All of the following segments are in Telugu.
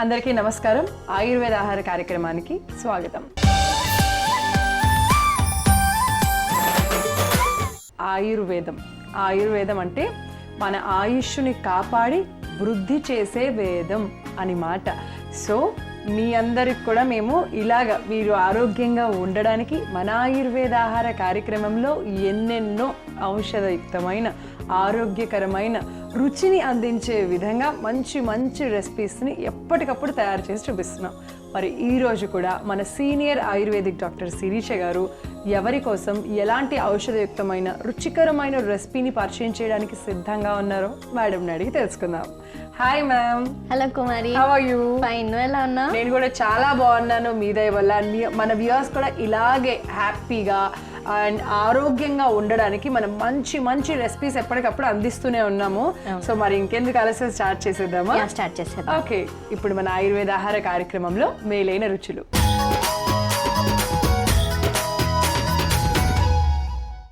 అందరికీ నమస్కారం. ఆయుర్వేద ఆహార కార్యక్రమానికి స్వాగతం. ఆయుర్వేదం అంటే మన ఆయుష్ని కాపాడి వృద్ధి చేసే వేదం అని మాట. సో మీ అందరికి కూడా మేము మీరు ఆరోగ్యంగా ఉండడానికి మన ఆయుర్వేద ఆహార కార్యక్రమంలో ఎన్నెన్నో ఔషధయుక్తమైన ఆరోగ్యకరమైన రుచిని అందించే విధంగా మంచి మంచి రెసిపీస్ని ఎప్పటికప్పుడు తయారు చేసి చూపిస్తున్నాం. మరి ఈరోజు కూడా మన సీనియర్ ఆయుర్వేదిక్ డాక్టర్ శిరీష గారు ఎవరి కోసం ఎలాంటి ఔషధయుక్తమైన రుచికరమైన రెసిపీని పరిచయం చేయడానికి సిద్ధంగా ఉన్నారో మేడంని అడిగి తెలుసుకుందాం. Hi ma'am. Hello Kumari. How are you? Fine. నువ్వు ఎలా ఉన్నావు? నేను కూడా చాలా బాగున్నాను. మీ దయ వల్ల మన వ్యూవర్స్ కూడా ఇలాగే హ్యాపీగా అండ్ ఆరోగ్యంగా ఉండడానికి మనం మంచి మంచి రెసిపీస్ ఎప్పటికప్పుడు అందిస్తూనే ఉన్నాము. సో మరి ఇంకెందుకు ఆలస్యం స్టార్ట్ చేసేద్దామా? స్టార్ట్ చేసేద్దాం. ఓకే, ఇప్పుడు మన ఆయుర్వేద ఆహార కార్యక్రమంలో మేలైన రుచులు.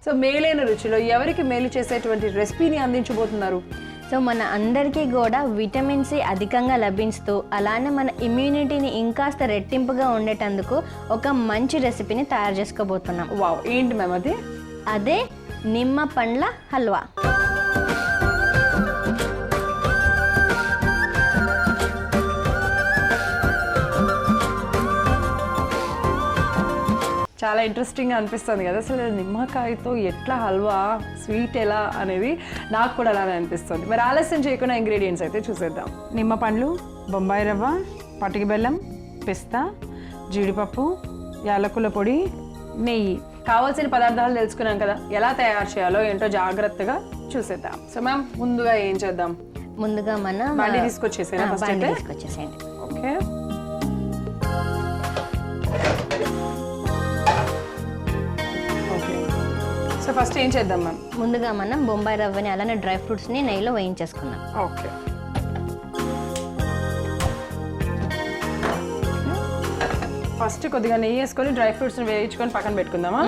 సో మేలైన రుచిలో ఎవరికి మేలు చేసేటువంటి రెసిపీని అందించబోతున్నారు? సో మన అందరికీ కూడా విటమిన్ సి అధికంగా లభిస్తూ అలానే మన ఇమ్యూనిటీని ఇంకాస్త రెట్టింపుగా ఉండేటందుకు ఒక మంచి రెసిపీని తయారు చేసుకోబోతున్నాం. వావ్, ఏంటి మ్యామ్ అది? అదే నిమ్మ పండ్ల హల్వా. చాలా ఇంట్రెస్టింగ్గా అనిపిస్తుంది కదా. అసలు నిమ్మకాయతో ఎట్లా హల్వా, స్వీట్ ఎలా అనేది నాకు కూడా అలానే అనిపిస్తుంది. మరి ఆలస్యం చేయకుండా ఇంగ్రీడియంట్స్ అయితే చూసేద్దాం. నిమ్మ పండ్లు, బొంబాయి రవ్వ, పటికి బెల్లం, పిస్తా, జీడిపప్పు, యాలకుల పొడి, నెయ్యి. కావాల్సిన పదార్థాలు తెలుసుకున్నాం కదా, ఎలా తయారు చేయాలో ఏంటో జాగ్రత్తగా చూసేద్దాం. సో మ్యామ్, ముందుగా ఏం చేద్దాం? ముందుగా మనం బండి తీసుకొచ్చేసేయండి. ఓకే, సో ఫస్ట్ ఏం చేద్దాం మ్యామ్? ముందుగా మనం బొంబాయి రవ్వని అలానే డ్రై ఫ్రూట్స్ని నెయ్యిలో వేయించేసుకుందాం. ఓకే, ఫస్ట్ కొద్దిగా నెయ్యి వేసుకొని డ్రై ఫ్రూట్స్ని వేయించుకొని పక్కన పెట్టుకుందామా?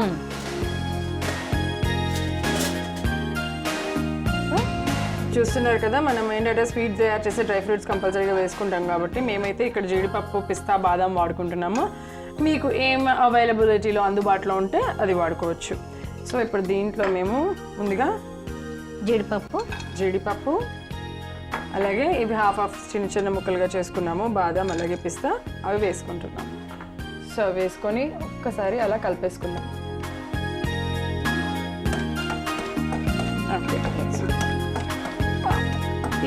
చూస్తున్నారు కదా, మనం ఏంటంటే స్వీట్ తయారు చేసే డ్రై ఫ్రూట్స్ కంపల్సరీగా వేసుకుంటాం కాబట్టి మేమైతే ఇక్కడ జీడిపప్పు, పిస్తా, బాదం వాడుకుంటున్నాము. మీకు ఏం అవైలబిలిటీలో అందుబాటులో ఉంటే అది వాడుకోవచ్చు. సో ఇప్పుడు దీంట్లో మేము ముందుగా జీడిపప్పు అలాగే ఇవి హాఫ్ చిన్న చిన్న ముక్కలుగా చేసుకున్నాము. బాదం అలాగే పిస్తా అవి వేసుకుంటున్నాము. సో వేసుకొని ఒక్కసారి అలా కలిపేసుకుందాం. ఓకే,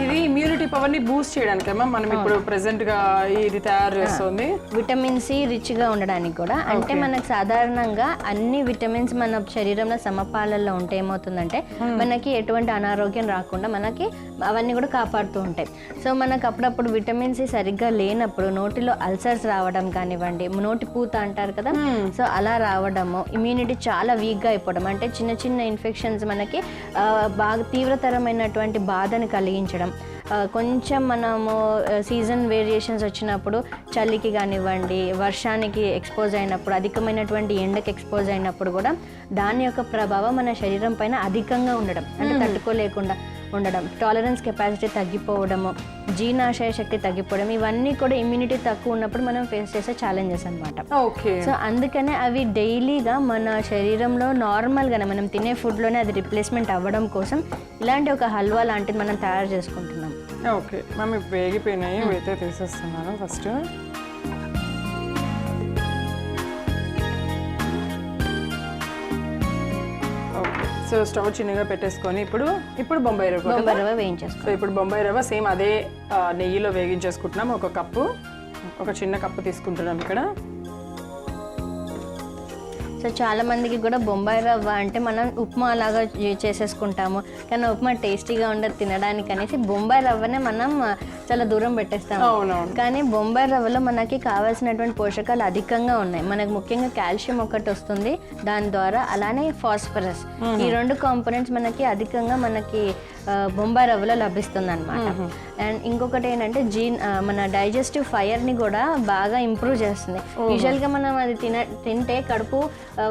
ఇది ఇమ్యూనిటీ పవర్ ని బూస్ట్ చేయడానికి మనం ఇప్పుడు ప్రెసెంట్ గా ఇది తయారు చేస్తుంది. విటమిన్ సి రిచ్ గా ఉండడానికి కూడా. అంటే మనకు సాధారణంగా అన్ని విటమిన్స్ మన శరీరంలో సమపాలల్లో ఉంటే ఏమవుతుందంటే మనకి ఎటువంటి అనారోగ్యం రాకుండా మనకి అవన్నీ కూడా కాపాడుతూ ఉంటాయి. సో మనకు అప్పుడప్పుడు విటమిన్ సి సరిగ్గా లేనప్పుడు నోటిలో అల్సర్స్ రావడం కానివ్వండి, నోటి పూత అంటారు కదా, సో అలా రావడము, ఇమ్యూనిటీ చాలా వీక్గా అయిపోవడం, అంటే చిన్న చిన్న ఇన్ఫెక్షన్స్ మనకి బాగా తీవ్రతరమైనటువంటి బాధను కలిగించడం, కొంచెం మనము సీజన్ వేరియేషన్స్ వచ్చినప్పుడు చలికి కానివ్వండి, వర్షానికి ఎక్స్పోజ్ అయినప్పుడు, అధికమైనటువంటి ఎండకి ఎక్స్పోజ్ అయినప్పుడు కూడా దాని యొక్క ప్రభావం మన శరీరం పైన అధికంగా ఉండడం, అంటే తట్టుకోలేకుండా ఉండడం, టాలరెన్స్ కెపాసిటీ తగ్గిపోవడము, జీర్ణాశయ శక్తి తగ్గిపోవడం, ఇవన్నీ కూడా ఇమ్యూనిటీ తక్కువ ఉన్నప్పుడు మనం ఫేస్ చేసే ఛాలెంజెస్ అనమాట. సో అందుకనే అవి డైలీగా మన శరీరంలో నార్మల్గానే మనం తినే ఫుడ్లోనే అది రిప్లేస్మెంట్ అవ్వడం కోసం ఇలాంటి ఒక హల్వా లాంటిది మనం తయారు చేసుకుంటున్నాం. ఓకే మ్యామ్, వేగిపోయినాయి, అయితే తీసేస్తున్నాను ఫస్ట్. సో స్టవ్ చిన్నగా పెట్టేసుకొని ఇప్పుడు బొంబాయి రవ్వ వేయించేసుకో. సో ఇప్పుడు బొంబాయి రవ్వ సేమ్ అదే నెయ్యిలో వేగించేసుకుంటున్నాం. ఒక చిన్న కప్పు తీసుకుంటున్నాం ఇక్కడ. సో చాలా మందికి కూడా బొంబాయి రవ్వ అంటే మనం ఉప్మా లాగా చేసేసుకుంటాము, కానీ ఉప్మా టేస్టీగా ఉండదు తినడానికి అనేసి బొంబాయి రవ్వనే మనం చాలా దూరం పెట్టేస్తాము. కానీ బొంబాయి రవ్వలో మనకి కావాల్సినటువంటి పోషకాలు అధికంగా ఉన్నాయి. మనకు ముఖ్యంగా కాల్షియం ఒకటి వస్తుంది దాని ద్వారా, అలానే ఫాస్ఫరస్, ఈ రెండు కాంపోనెంట్స్ మనకి అధికంగా మనకి బొంబాయి రవ్వలో లభిస్తుంది అనమాట. అండ్ ఇంకొకటి ఏంటంటే మన డైజెస్టివ్ ఫైర్ని కూడా బాగా ఇంప్రూవ్ చేస్తుంది. యూజువల్గా మనం అది తింటే కడుపు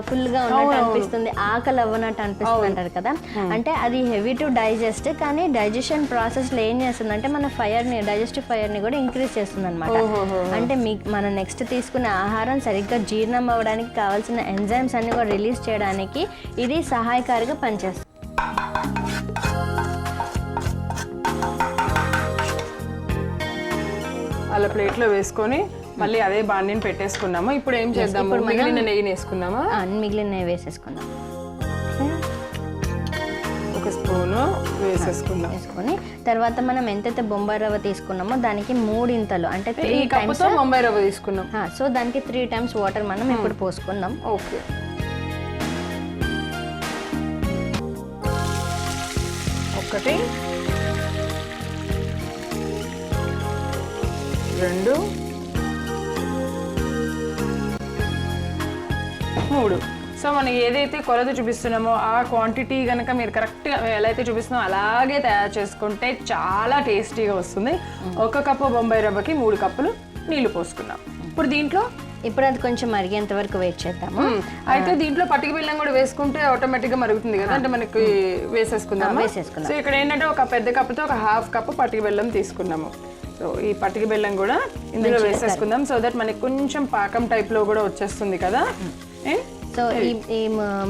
ఫుల్ గా ఉన్నట్టు అనిపిస్తుంది, ఆకలి అవ్వనట్టు అనిపిస్తుంది అంటారు కదా. అంటే అది హెవీ టు డైజెస్ట్, కానీ డైజెషన్ ప్రాసెస్ లో ఏం చేస్తుందంటే మన డైజెస్టివ్ ఫైర్ ని కూడా ఇంక్రీజ్ చేస్తుంది అనమాట. అంటే మనం నెక్స్ట్ తీసుకునే ఆహారం సరిగ్గా జీర్ణం అవ్వడానికి కావాల్సిన ఎంజైమ్స్ అన్ని కూడా రిలీజ్ చేయడానికి ఇది సహాయకారిగా పనిచేస్తుంది. అలా ప్లేట్లో వేసుకొని మళ్ళీ అదే బాండిని పెట్టేసుకున్నాము. ఇప్పుడు ఏం చేద్దాము, మిగిలిన నెయ్యిని వేసుకుందామా? మిగిలిన నెయ్యి వేసేసుకుందాం. ఒక స్పూను వేసుకొని తర్వాత మనం ఎంతైతే బొంబాయి రవ్వ తీసుకున్నామో దానికి 3 ఇంతలు అంటే 3 టైమ్స్ బొంబాయి రవ్వ తీసుకున్నాం. సో దానికి 3 టైమ్స్ వాటర్ మనం ఇప్పుడు పోసుకుందాం. ఓకే, 1 2 3. సో మనం ఏదైతే కొలత చూపిస్తున్నామో ఆ క్వాంటిటీ కనుక మీరు కరెక్ట్గా ఎలా అయితే చూపిస్తున్నామో అలాగే తయారు చేసుకుంటే చాలా టేస్టీగా వస్తుంది. 1 కప్పు బొంబాయి రవ్వకి 3 కప్పులు నీళ్లు పోసుకున్నాం. ఇప్పుడు అది కొంచెం మరిగేంత వరకు వెయిట్ చేద్దాము. అయితే దీంట్లో పటిక బెల్లం కూడా వేసుకుంటే ఆటోమేటిక్గా మరుగుతుంది కదా, అంటే మనకి వేసేసుకుందాం. సో ఇక్కడ ఏంటంటే ఒక పెద్ద కప్పుతో ఒక 1/2 కప్పు పటిక బెల్లం తీసుకున్నాము. సో ఈ పటిక బెల్లం కూడా ఇందులో వేసేసుకుందాం, సో దట్ మనకి కొంచెం పాకం టైప్లో కూడా వచ్చేస్తుంది కదా. సో ఈ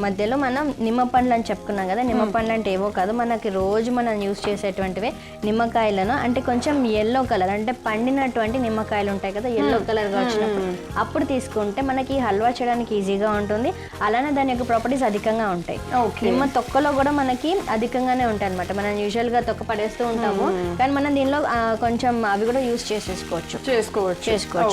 మధ్యలో మనం నిమ్మపండ్లు అని చెప్పుకున్నాం కదా. నిమ్మపండ్లు అంటే ఏవో కాదు, మనకి రోజు మనం యూజ్ చేసేటువంటివే నిమ్మకాయలను, అంటే కొంచెం ఎల్లో కలర్ అంటే పండినటువంటి నిమ్మకాయలు ఉంటాయి కదా, ఎల్లో కలర్గా వచ్చినప్పుడు అప్పుడు తీసుకుంటే మనకి హల్వా చేయడానికి ఈజీగా ఉంటుంది. అలానే దాని యొక్క ప్రాపర్టీస్ అధికంగా ఉంటాయి. నిమ్మ తొక్కలో కూడా మనకి అధికంగానే ఉంటాయి అనమాట. మనం యూజువల్గా తొక్క పడేస్తూ ఉంటాము, కానీ మనం దీనిలో కొంచెం అవి కూడా యూజ్ చేసుకోవచ్చు.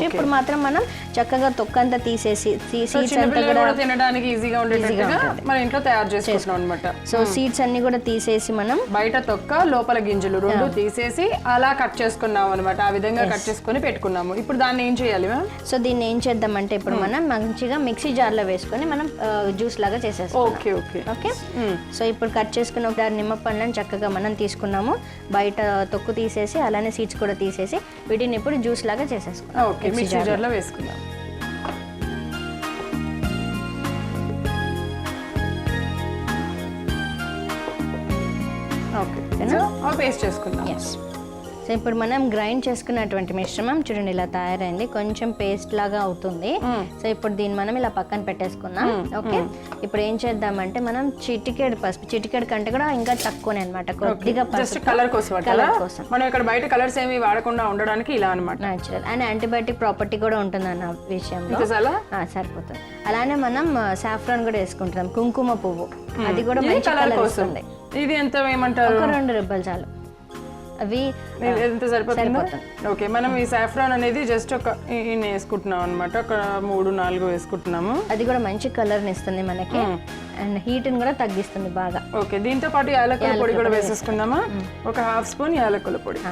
ఇప్పుడు మాత్రం మనం చక్కగా తొక్క అంతా తీసేసి సీడ్స్ అంతా కూడా ఈజీగా ఉండేటట్టుగా మన ఇంట్లో తయారు చేసుకుంటున్నాం అన్నమాట. సో సీడ్స్ అన్ని కూడా తీసేసి మనం బయట తొక్క లోపల గింజలు 2 తీసేసి అలా కట్ చేసుకున్నాం అనమాట. ఆ విధంగా కట్ చేసుకొని పెట్టుకున్నాము. ఇప్పుడు దాన్ని ఏం చేయాలి మ్యామ్? సో దీన్ని ఏం చేద్దామంటే ఇప్పుడు మనం మంచిగా మిక్సీ జార్ లో వేసుకొని మనం జ్యూస్ లాగా చేసేస్తాం. ఓకే. సో ఇప్పుడు కట్ చేసుకున్న ఒక నిమ్మ పండ్లను చక్కగా మనం తీసుకున్నాము. బయట తొక్కు తీసేసి అలానే సీడ్స్ కూడా తీసేసి వీటిని ఇప్పుడు జ్యూస్ లాగా చేసేసుకున్నాం. ఓకే, మిక్సీ జార్ లో వేసుకుందాం. పేస్ట్ చేసుకుందాం. సో ఇప్పుడు మనం గ్రైండ్ చేసుకున్నటువంటి మిశ్రమం చూడండి ఇలా తయారైంది, కొంచెం పేస్ట్ లాగా అవుతుంది. సో ఇప్పుడు దీన్ని మనం ఇలా పక్కన పెట్టేసుకుందాం. ఓకే, ఇప్పుడు ఏం చేద్దామంటే మనం చిటికెడు పసుపు, చిటికెడు కంటే కూడా ఇంకా తక్కువనే అనమాట, కొద్దిగా కలర్ కోసం. మనం ఇక్కడ బయట కలర్స్ ఏమి వాడకుండా ఉండడానికి ఇలా అనమాట. న్యాచురల్ అండ్ యాంటీబయాటిక్ ప్రాపర్టీ కూడా ఉంటుంది అన్న విషయంలో సరిపోతుంది. అలానే మనం సాఫ్రాన్ కూడా వేసుకుంటాం, కుంకుమ పువ్వు, అది కూడా మంచి కలర్ వస్తుంది. ఇది ఎంత వేయమంటారు? ఒక 2 రెబ్బలు చాలు. అవి ఎంత సరిపోతుంది? ఓకే, మనం ఈ సాఫ్రాన్ అనేది జస్ట్ ఒక వేసుకుంటున్నాం అనమాట, ఒక 3-4 వేసుకుంటున్నాము. అది కూడా మంచి కలర్ ని ఇస్తుంది మనకి అండ్ హీట్ ని కూడా తగ్గిస్తుంది బాగా. ఓకే, దీంతో పాటు యాలకుల పొడి కూడా వేసేసుకుందామా? ఒక 1/2 స్పూన్ యాలకుల పొడి.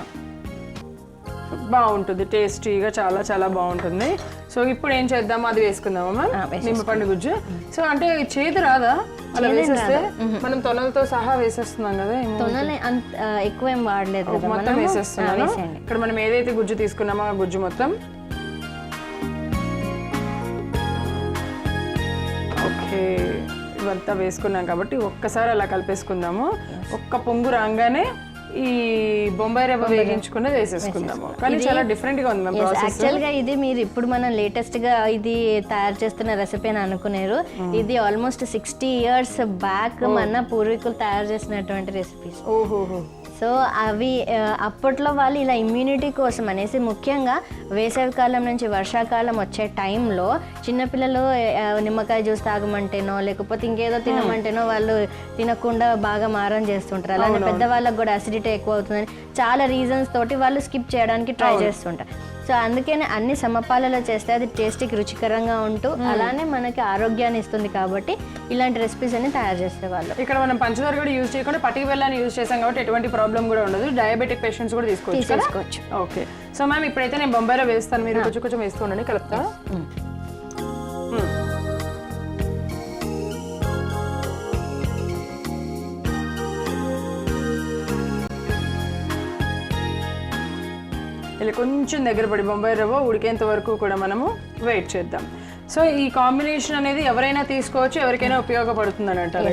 బాగుంటుంది, టేస్టీగా చాలా చాలా బాగుంటుంది. సో ఇప్పుడు ఏం చేద్దాము, అది వేసుకుందామా నిమ్మపండు గుజ్జు. సో అంటే చేదు రాదా అలా వేసేస్తే? మనం తొనలతో సహా వేసేస్తున్నాం కదా. తొనలు ఎక్కువ ఏం వాడలేదు, మొత్తం వేసేస్తున్నాను. ఇక్కడ మనం ఏదైతే గుజ్జు తీసుకున్నామో ఆ గుజ్జు మొత్తం. ఓకే, ఇవంతా వేసుకున్నాం కాబట్టి ఒక్కసారి అలా కలిపేసుకుందాము. ఒక్క పొంగు రాగానే ఈ బొంబాయి రవ్వ వేగించుకున్నది వేసేసుకుందాము. కానీ చాలా డిఫరెంట్ గా ఉంది ప్రాసెస్. యాక్చువల్ గా ఇది మీరు ఇప్పుడు మనం లేటెస్ట్ గా ఇది తయారు చేస్తున్న రెసిపీ అని అనుకున్నారు. ఇది ఆల్మోస్ట్ 60 years బ్యాక్ మన పూర్వీకులు తయారు చేసినటువంటి రెసిపీస్. ఓహో. సో అవి అప్పట్లో వాళ్ళు ఇలా ఇమ్యూనిటీ కోసం అనేసి, ముఖ్యంగా వేసవికాలం నుంచి వర్షాకాలం వచ్చే టైంలో చిన్నపిల్లలు నిమ్మకాయ జ్యూస్ తాగమంటేనో లేకపోతే ఇంకేదో తినమంటేనో వాళ్ళు తినకుండా బాగా మారం చేస్తుంటారు. అలానే పెద్దవాళ్ళకి కూడా అసిడిటీ ఎక్కువ అవుతుందని చాలా రీజన్స్ తోటి వాళ్ళు స్కిప్ చేయడానికి ట్రై చేస్తుంటారు. సో అందుకనే అన్ని సమపాలలో చేస్తే అది టేస్టీకి రుచికరంగా ఉంటూ అలానే మనకి ఆరోగ్యాన్ని ఇస్తుంది. కాబట్టి ఇలాంటి రెసిపీస్ అన్ని తయారు చేసే వాళ్ళు. ఇక్కడ మనం పంచదార కూడా యూజ్ చేయకుండా పటిక బెల్లాన్ని యూజ్ చేసాం కాబట్టి ఎటువంటి ప్రాబ్లం కూడా ఉండదు. డయాబెటిక్ పేషెంట్స్ కూడా తీసుకోవచ్చు. ఓకే, సో మ్యామ్ ఇప్పుడైతే నేను బొంబాయి రవ్వ వేస్తాను, మీరు కొంచెం కొంచెం వేస్తూ ఉండండి, కలుపుతా. ఇలా కొంచెం దగ్గర పడి బొంబాయి రవ్వ ఉడికేంత వరకు కూడా మనము వెయిట్ చేద్దాం. సో ఈ కాంబినేషన్ అనేది ఎవరైనా తీసుకోవచ్చు, ఎవరికైనా ఉపయోగపడుతుంది అని అంటారు.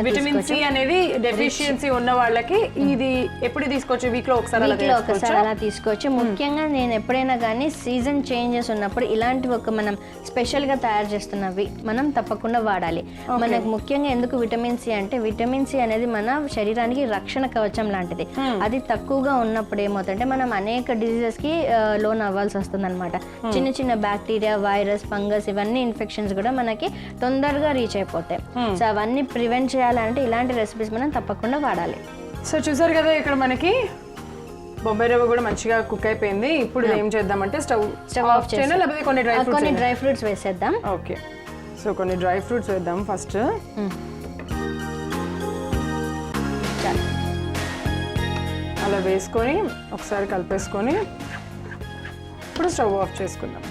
విటమిన్ సి అనేది డెఫిషియన్సీ ఉన్న వాళ్ళకి ఇది ఎప్పుడు తీసుకోవచ్చు? వీక్ లో ఒకసారి అలా తీసుకోవచ్చు. ముఖ్యంగా నేను ఎప్పుడైనా కానీ సీజన్ చేంజెస్ ఉన్నప్పుడు ఇలాంటివి ఒక మనం స్పెషల్ గా తయారు చేస్తున్నవి మనం తప్పకుండా వాడాలి. మనకు ముఖ్యంగా ఎందుకు విటమిన్ సి అంటే విటమిన్ సి అనేది మన శరీరానికి రక్షణ కవచం లాంటిది. అది తక్కువగా ఉన్నప్పుడు ఏమవుతుందంటే మనం అనేక డిసీజెస్ కి లోన్ అవ్వాల్సి వస్తుంది అనమాట. చిన్న చిన్న బ్యాక్టీరియా, వైరస్, ఫంగస్ ఇవన్నీ ఇన్ఫెక్షన్స్ కూడా మనకి తొందరగా రీచ్ అయిపోతాయి. సో అవన్నీ ప్రివెంట్ చేయాలంటే ఇలాంటి రెసిపీస్ మనం తప్పకుండా వాడాలి. సో చూసారు కదా, ఇక్కడ మనకి బొంబాయి రవ్వ కూడా మంచిగా కుక్ అయిపోయింది. ఇప్పుడు ఏం చేద్దామంటే స్టవ్ ఆఫ్ చేయాలి, లేకపోతే కొన్ని డ్రై ఫ్రూట్స్ వేసేద్దాం. ఓకే, సో కొన్ని డ్రై ఫ్రూట్స్ వేద్దాం ఫస్ట్. అలా వేసుకొని ఒకసారి కలిపేసుకొని ఇప్పుడు స్టవ్ ఆఫ్ చేసుకుందాం.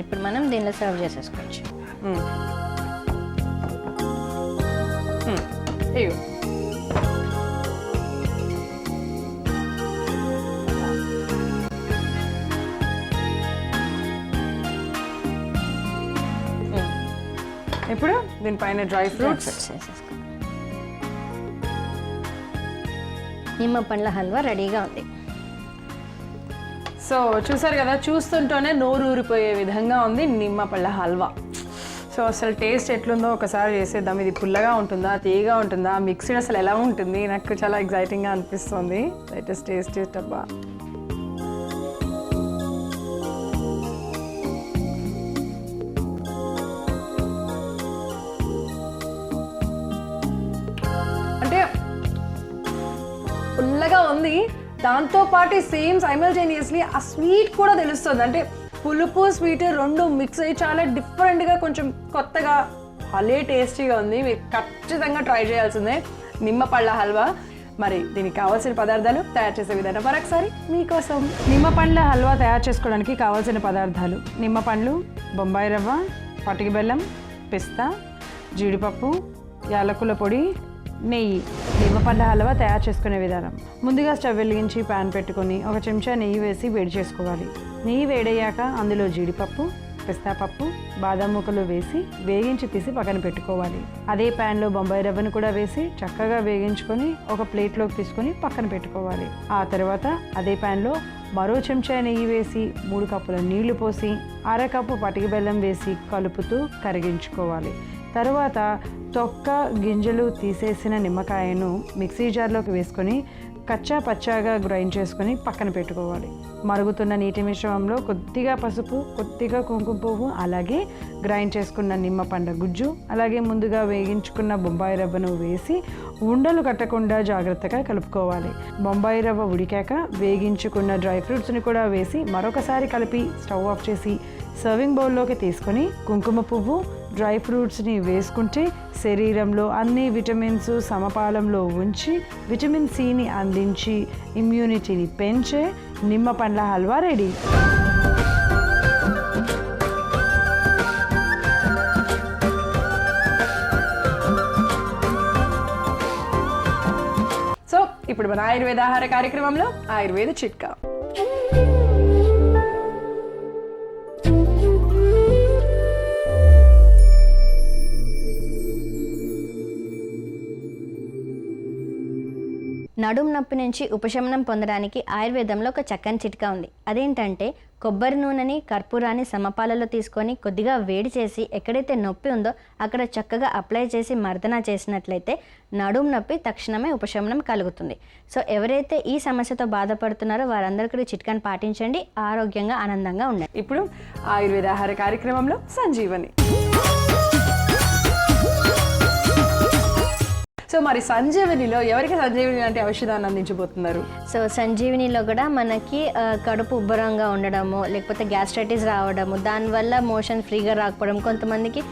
ఇప్పుడు మనం దీనిలో సర్వ్ చేసేసుకోవచ్చు. ఇప్పుడు దీనిపైన డ్రై ఫ్రూట్స్ వేసేసుకోండి. నిమ్మ పండ్ల హల్వా రెడీగా ఉంది. సో చూసారు కదా, చూస్తుంటేనే నోరు ఊరిపోయే విధంగా ఉంది నిమ్మ పళ్ళ హల్వా. సో అసలు టేస్ట్ ఎట్లుందో ఒకసారి చేసేద్దాం. ఇది పుల్లగా ఉంటుందా, తీయగా ఉంటుందా, మిక్స్డ్ అసలు ఎలా ఉంటుంది? నాకు చాలా ఎగ్జైటింగ్గా అనిపిస్తుంది. లెట్ us టేస్ట్ అబ్బా. అంటే పుల్లగా ఉంది, దాంతో పాటు సేమ్ సైమల్టేనియస్లీ ఆ స్వీట్ కూడా తెలుస్తుంది. అంటే పులుపు స్వీట్ రెండు మిక్స్ అయ్యి చాలా డిఫరెంట్గా, కొంచెం కొత్తగా, భలే టేస్టీగా ఉంది. మీరు ఖచ్చితంగా ట్రై చేయాల్సిందే నిమ్మ పళ్ళ హల్వా. మరి దీనికి కావాల్సిన పదార్థాలు, తయారు చేసే విధానం మరొకసారి మీకోసం. నిమ్మ పండ్ల హల్వా తయారు చేసుకోవడానికి కావాల్సిన పదార్థాలు: నిమ్మ పండ్లు, బొంబాయి రవ్వ, పటిక బెల్లం, పిస్తా, జీడిపప్పు, యాలకుల పొడి, నెయ్యి. నిమ్మ పండ్ల హల్వా తయారు చేసుకునే విధానం: ముందుగా స్టవ్ వెలిగించి ప్యాన్ పెట్టుకొని ఒక చెంచా నెయ్యి వేసి వేడి చేసుకోవాలి. నెయ్యి వేడయ్యాక అందులో జీడిపప్పు, పిస్తాపప్పు, బాదం ముక్కలు వేసి వేగించి తీసి పక్కన పెట్టుకోవాలి. అదే ప్యాన్లో బొంబాయి రవ్వను కూడా వేసి చక్కగా వేగించుకొని ఒక ప్లేట్లోకి తీసుకొని పక్కన పెట్టుకోవాలి. ఆ తర్వాత అదే ప్యాన్లో మరో చెంచా నెయ్యి వేసి 3 కప్పుల నీళ్లు పోసి అరకప్పు పటిక బెల్లం వేసి కలుపుతూ కరిగించుకోవాలి. తరువాత తొక్క గింజలు తీసేసిన నిమ్మకాయను మిక్సీ జార్లోకి వేసుకొని కచ్చా పచ్చాగా గ్రైండ్ చేసుకొని పక్కన పెట్టుకోవాలి. మరుగుతున్న నీటి మిశ్రమంలో కొద్దిగా పసుపు, కొద్దిగా కుంకుమ పువ్వు, అలాగే గ్రైండ్ చేసుకున్న నిమ్మ పండ్ల గుజ్జు, అలాగే ముందుగా వేగించుకున్న బొంబాయి రవ్వను వేసి ఉండలు కట్టకుండా జాగ్రత్తగా కలుపుకోవాలి. బొంబాయి రవ్వ ఉడికాక వేగించుకున్న డ్రై ఫ్రూట్స్ని కూడా వేసి మరొకసారి కలిపి స్టవ్ ఆఫ్ చేసి సర్వింగ్ బౌల్లోకి తీసుకొని కుంకుమ పువ్వు, డ్రై ఫ్రూట్స్ని వేసుకుంటే శరీరంలో అన్ని విటమిన్స్ సమపాలంలో ఉంచి విటమిన్ సిని అందించి ఇమ్యూనిటీని పెంచే నిమ్మ పండ్ల హల్వా రెడీ. సో ఇప్పుడు మన ఆయుర్వేద ఆహార కార్యక్రమంలో ఆయుర్వేద చిట్కా. నడుము నొప్పి నుంచి ఉపశమనం పొందడానికి ఆయుర్వేదంలో ఒక చక్కని చిట్కా ఉంది. అదేంటంటే కొబ్బరి నూనెని, కర్పూరాన్ని సమపాలలో తీసుకొని కొద్దిగా వేడి చేసి ఎక్కడైతే నొప్పి ఉందో అక్కడ చక్కగా అప్లై చేసి మర్దన చేసినట్లయితే నడుము నొప్పి తక్షణమే ఉపశమనం కలుగుతుంది. సో ఎవరైతే ఈ సమస్యతో బాధపడుతున్నారో వారందరికీ చిట్కాను పాటించండి, ఆరోగ్యంగా ఆనందంగా ఉండండి. ఇప్పుడు ఆయుర్వేద ఆహార కార్యక్రమంలో సంజీవని. సో మరి సంజీవనిలో ఎవరికి సంజీవని లాంటి ఔషధాన్ని అందించబోతున్నారు? సో సంజీవనిలో కూడా మనకి కడుపు ఉబ్బరంగా ఉండడము, లేకపోతే గ్యాస్ట్రైటిస్ రావడము, దానివల్ల మోషన్ ఫ్రీగా రాకపోవడం, కొంతమందికి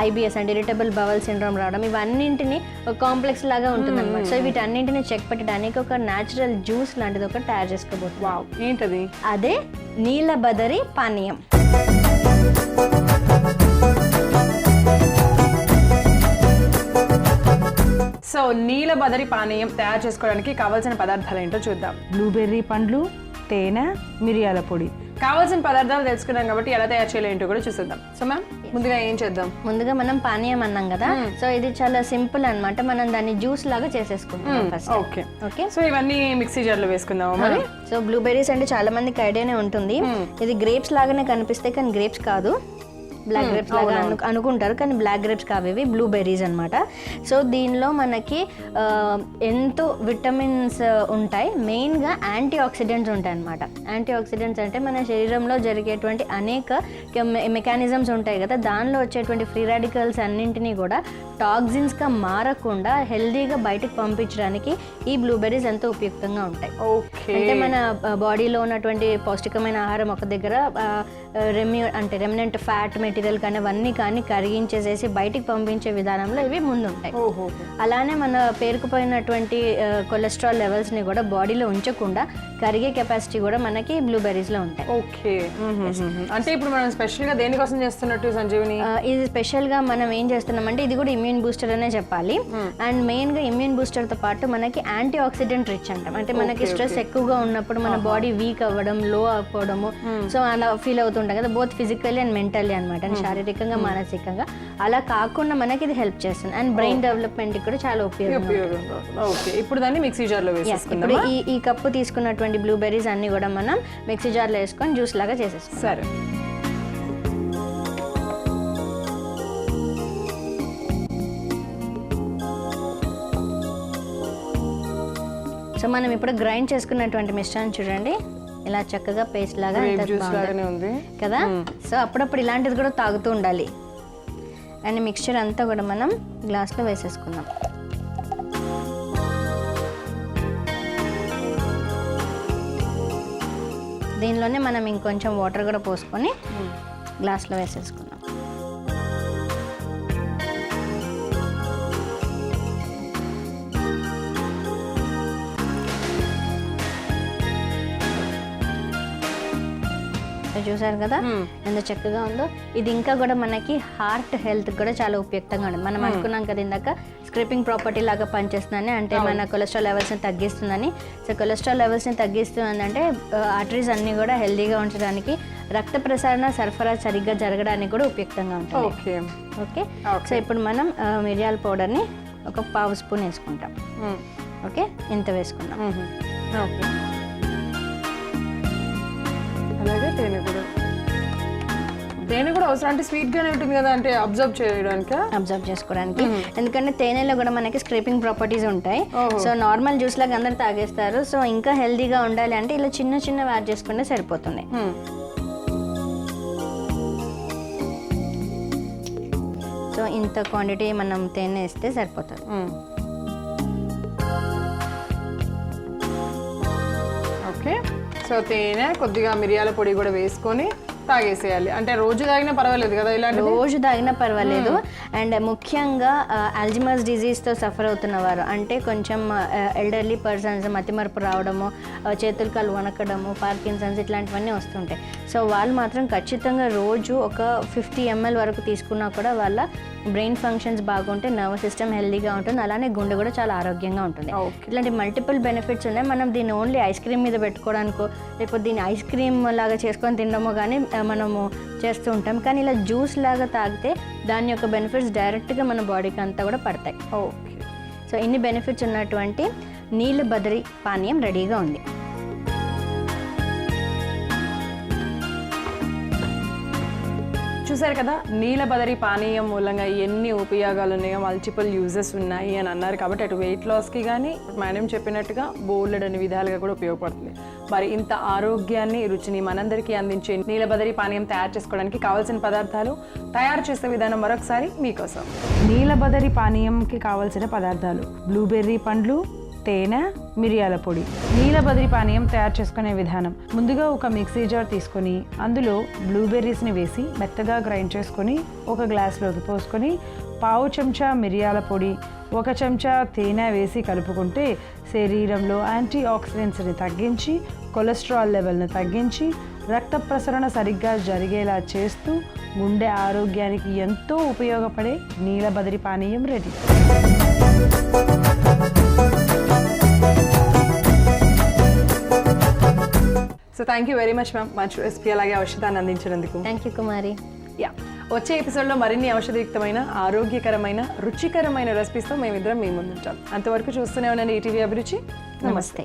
ఐబిఎస్ అంటే ఇరిటబుల్ బవల్ సిండ్రోమ్ రావడం, ఇవన్నింటినీ కాంప్లెక్స్ లాగా ఉంటుంది అనమాట. సో వీటన్నింటినీ చెక్ పెట్టడానికి ఒక న్యాచురల్ జ్యూస్ లాంటిది ఒకటి తయారు చేసుకోబోతుంది. వావ్, ఏంటది? అదే నీలబదరి పానీయం. సో నీలబదరి పానీయం తయారు చేసుకోవడానికి కావాల్సిన పదార్థాలు ఏంటో చూద్దాం. బ్లూబెర్రీ పండ్లు, తేనె, మిరియాల పొడి. కావాల్సిన పదార్థాలు తెలుసుకున్నాం కాబట్టి ఎలా తయారు చేయాలి ఏంటో కూడా చూసేద్దాం. సో మ్యామ్ ముందుగా ఏం చేద్దాం? ముందుగా మనం పానీయం అన్నాం కదా, సో ఇది చాలా సింపుల్ అన్నమాట. మనం దాన్ని జ్యూస్ లాగా చేసేసుకుంటాం ఫస్ట్. Okay okay. సో ఇవన్నీ మిక్సీ జార్ లో వేసుకుందాము మరి. సో బ్లూబెర్రీస్ అంటే చాలా మందికి ఐడియానే ఉంటుంది, ఇది గ్రేప్స్ లాగానే కనిపిస్తాయి కానీ గ్రేప్స్ కాదు, బ్లాక్ గ్రేప్స్ లాగా అనుకుంటారు కానీ బ్లాక్ గ్రేప్స్ కావు, ఇవి బ్లూబెర్రీస్ అనమాట. సో దీనిలో మనకి ఎంతో విటమిన్స్ ఉంటాయి, మెయిన్గా యాంటీ ఆక్సిడెంట్స్ ఉంటాయి అనమాట. యాంటీ ఆక్సిడెంట్స్ అంటే మన శరీరంలో జరిగేటువంటి అనేక మెకానిజమ్స్ ఉంటాయి కదా, దానిలో వచ్చేటువంటి ఫ్రీ రాడికల్స్ అన్నింటినీ కూడా టాక్సిన్స్గా మారకుండా హెల్దీగా బయటకు పంపించడానికి ఈ బ్లూబెర్రీస్ ఎంతో ఉపయుక్తంగా ఉంటాయి. అంటే మన బాడీలో ఉన్నటువంటి పౌష్టికమైన ఆహారం ఒక దగ్గర రెమినెంట్ ఫ్యాట్ మెటీరియల్ కానీ అవన్నీ కానీ కరిగించేసేసి బయటికి పంపించే విధానంలో ఇవి ముందుంటాయి. అలానే మన పేరుకుపోయినటువంటి కొలెస్ట్రాల్ లెవెల్స్ని కూడా బాడీలో ఉంచకుండా కరిగే కెపాసిటీ కూడా మనకి బ్లూబెర్రీస్లో ఉంటాయి. ఓకే. అంటే ఇప్పుడు మనం స్పెషల్గా దేనికోసం చేస్తున్నట్టు సంజీవిని? ఇది స్పెషల్గా మనం ఏం చేస్తున్నామంటే ఇది కూడా ఇమ్యూన్ బూస్టర్ అనే చెప్పాలి. అండ్ మెయిన్గా ఇమ్యూన్ బూస్టర్తో పాటు మనకి యాంటీ ఆక్సిడెంట్ రిచ్ అంటాం. అంటే మనకి స్ట్రెస్ ఎక్కువగా ఉన్నప్పుడు మన బాడీ వీక్ అవ్వడం, లో అయిపోవడము, సో అలా ఫీల్ అవుతుంటాం కదా, బోత్ ఫిజికల్లీ అండ్ మెంటల్లీ అనమాట, శారీరకంగా మానసికంగా. అలా కాకుండా మనకి ఇది హెల్ప్ చేస్తుంది. అండ్ బ్రెయిన్ డెవలప్మెంట్ కూడా చాలా ఉపయోగం. ఇప్పుడు దాన్ని మిక్సీ జార్ లో వేసేసుకుందాం. ఇప్పుడు ఈ కప్పు తీసుకున్నటువంటి బ్లూబెర్రీస్ అన్ని కూడా మనం మిక్సీ జార్ లో వేసుకొని జ్యూస్ లాగా చేసేస్తాం. సరే. సో మనం ఇప్పుడు గ్రైండ్ చేసుకున్నటువంటి మిశ్రమం చూడండి, ఇలా చక్కగా పేస్ట్ లాగా ఉంది కదా. సో అప్పుడప్పుడు ఇలాంటిది కూడా తాగుతూ ఉండాలి. అండ్ మిక్స్చర్ అంతా కూడా మనం గ్లాస్లో వేసేసుకుందాం. దీనిలోనే మనం ఇంకొంచెం వాటర్ కూడా పోసుకొని గ్లాస్లో వేసేసుకుందాం. చూసారు కదా ఎంత చక్కగా ఉందో. ఇది ఇంకా కూడా మనకి హార్ట్ హెల్త్ కూడా చాలా ఉపయుక్తంగా ఉంటుంది. మనం అనుకున్నాం కదా ఇందాక స్క్రిపింగ్ ప్రాపర్టీ లాగా పనిచేస్తుందని, అంటే మన కొలెస్ట్రాల్ లెవెల్స్ని తగ్గిస్తుందని. సో కొలెస్ట్రాల్ లెవెల్స్ని తగ్గిస్తుంది అంటే ఆర్టరీస్ అన్నీ కూడా హెల్దీగా ఉంచడానికి, రక్త ప్రసరణ సరఫరా సరిగ్గా జరగడానికి కూడా ఉపయుక్తంగా ఉంటుంది. ఓకే. సో ఇప్పుడు మనం మిరియాల పౌడర్ని ఒక 1/2 స్పూన్ వేసుకుంటాం. ఓకే, ఇంత వేసుకుందాం. ఓకే. అలాగే తేనె కూడా అవసరం, అంటే స్వీట్ గానే ఉంటుంది కదా, అంటే అబ్జర్వ్ చేసుకోవడానికి. ఎందుకంటే తేనెలో కూడా మనకి స్క్రేపింగ్ ప్రాపర్టీస్ ఉంటాయి. సో నార్మల్ జ్యూస్ లాగా అందరు తాగేస్తారు. సో ఇంకా హెల్దీగా ఉండాలి అంటే ఇలా చిన్న చిన్న యాడ్ చేసుకుంటే సరిపోతుంది. సో ఇంత క్వాంటిటీ మనం తేనె వేస్తే సరిపోతుంది. ఓకే. సో తేనె, కొద్దిగా మిరియాల పొడి కూడా వేసుకొని తాగేసేయాలి. అంటే రోజు తాగినా పర్వాలేదు కదా, ఇలాంటి రోజు తాగినా పర్వాలేదు. అండ్ ముఖ్యంగా అల్జిమర్స్ డిజీజ్తో సఫర్ అవుతున్న వారు, అంటే కొంచెం ఎల్డర్లీ పర్సన్స్, మతిమరుపు రావడము, చేతులు కాలు వణకడము, పార్కిన్సన్స్ ఇట్లాంటివన్నీ వస్తుంటాయి. సో వాళ్ళు మాత్రం ఖచ్చితంగా రోజు ఒక 50 ml వరకు తీసుకున్నా కూడా వాళ్ళ బ్రెయిన్ ఫంక్షన్స్ బాగుంటే, నర్వస్ సిస్టమ్ హెల్దీగా ఉంటుంది, అలానే గుండె కూడా చాలా ఆరోగ్యంగా ఉంటుంది. ఇట్లాంటి మల్టిపుల్ బెనిఫిట్స్ ఉన్నాయి. మనం దీన్ని ఓన్లీ ఐస్ క్రీమ్ మీద పెట్టుకోవడానికో, లేకపోతే దీన్ని ఐస్ క్రీమ్ లాగా చేసుకొని తినడమో కానీ మనము చేస్తూ ఉంటాం. కానీ ఇలా జ్యూస్ లాగా తాగితే దాని యొక్క బెనిఫిట్స్ డైరెక్ట్గా మన బాడీకి అంతా కూడా పడతాయి. ఓకే. సో ఇన్ని బెనిఫిట్స్ ఉన్నటువంటి నీలబదరి పానీయం రెడీగా ఉంది. చూసారు కదా, నీలబదరి పానీయం మూలంగా ఎన్ని ఉపయోగాలు ఉన్నాయో, మల్టిపుల్ యూజెస్ ఉన్నాయి అని అన్నారు. కాబట్టి అటు వెయిట్ లాస్కి కానీ మేడం చెప్పినట్టుగా బోలెడని విధాలుగా కూడా ఉపయోగపడుతుంది. మరి ఇంత ఆరోగ్యాన్ని, రుచిని మనందరికీ అందించే నీలబదరి పానీయం తయారు చేసుకోవడానికి కావాల్సిన పదార్థాలు, తయారు చేసే విధానం మరొకసారి మీకోసం. నీలబదరి పానీయంకి కావాల్సిన పదార్థాలు: బ్లూబెర్రీ పండ్లు, తేనె, మిరియాల పొడి. నీలబదరి పానీయం తయారు చేసుకునే విధానం: ముందుగా ఒక మిక్సీ జార్ తీసుకొని అందులో బ్లూబెర్రీస్ని వేసి మెత్తగా గ్రైండ్ చేసుకొని ఒక గ్లాస్లోకి పోసుకొని 1/2 చెంచా మిరియాల పొడి, 1 చెంచా తేనె వేసి కలుపుకుంటే శరీరంలో యాంటీ ఆక్సిడెంట్స్ని తగ్గించి, కొలెస్ట్రాల్ లెవెల్ని తగ్గించి, రక్త ప్రసరణ సరిగ్గా జరిగేలా చేస్తూ గుండె ఆరోగ్యానికి ఎంతో ఉపయోగపడే నీలబదరి పానీయం ready. So thank you very much ma'am, మంచి రెసిపీ అలాగే ఔషధాన్ని అందించినందుకు. Thank you Kumari. యా, వచ్చే ఎపిసోడ్లో మరిన్ని ఔషధయుక్తమైన ఆరోగ్యకరమైన రుచికరమైన రెసిపీస్తో మేమిద్దరం మీ ముందుంటాం. అంతవరకు చూస్తూనే ఉండండి ఈటీవీ అభిరుచి. నమస్తే.